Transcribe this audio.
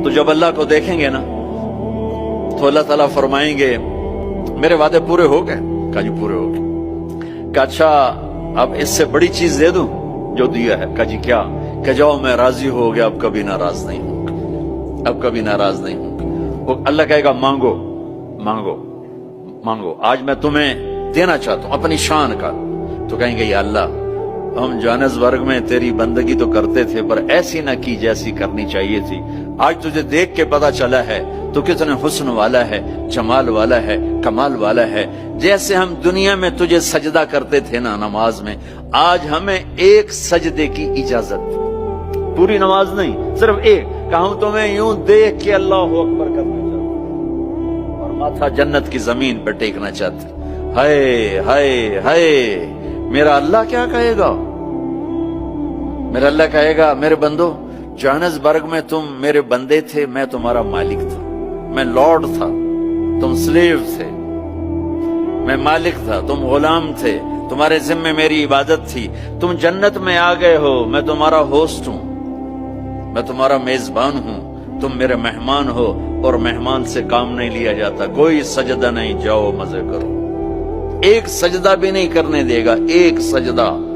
تو جب اللہ کو دیکھیں گے نا تو اللہ تعالیٰ فرمائیں گے میرے وعدے پورے ہو گئے؟ کہا جی پورے ہو گئے۔ کہا اچھا اب اس سے بڑی چیز دے دوں جو دیا ہے؟ کہا جی کیا؟ کہ جاؤ میں راضی ہو گیا، اب کبھی ناراض نہیں ہوں گا، اب کبھی ناراض نہیں ہوں گا۔ وہ اللہ کہے گا مانگو مانگو مانگو، آج میں تمہیں دینا چاہتا ہوں اپنی شان کا۔ تو کہیں گے یا اللہ ہم جوہانسبرگ میں تیری بندگی تو کرتے تھے پر ایسی نہ کی جیسی کرنی چاہیے تھی، آج تجھے دیکھ کے پتا چلا ہے تو کتنے حسن والا ہے، جمال والا ہے، کمال والا ہے۔ جیسے ہم دنیا میں تجھے سجدہ کرتے تھے نا نماز میں، آج ہمیں ایک سجدے کی اجازت، پوری نماز نہیں صرف ایک، کہ ہم تمہیں یوں دیکھ کے اللہ اکبر کرنا چاہتے اور ماتھا جنت کی زمین پہ ٹیکنا چاہتے۔ ہائے ہائے ہائے، میرا اللہ کیا کہے گا؟ میرا اللہ کہے گا میرے بندو جوہانسبرگ میں تم میرے بندے تھے، میں تمہارا مالک تھا، میں لارڈ تھا، تم سلیو تھے، میں مالک تھا، تم غلام تھے، تمہارے ذمہ میری عبادت تھی، تم جنت میں آ گئے ہو، میں تمہارا ہوسٹ ہوں، میں تمہارا میزبان ہوں، تم میرے مہمان ہو، اور مہمان سے کام نہیں لیا جاتا، کوئی سجدہ نہیں، جاؤ مزے کرو، ایک سجدہ بھی نہیں کرنے دے گا، ایک سجدہ۔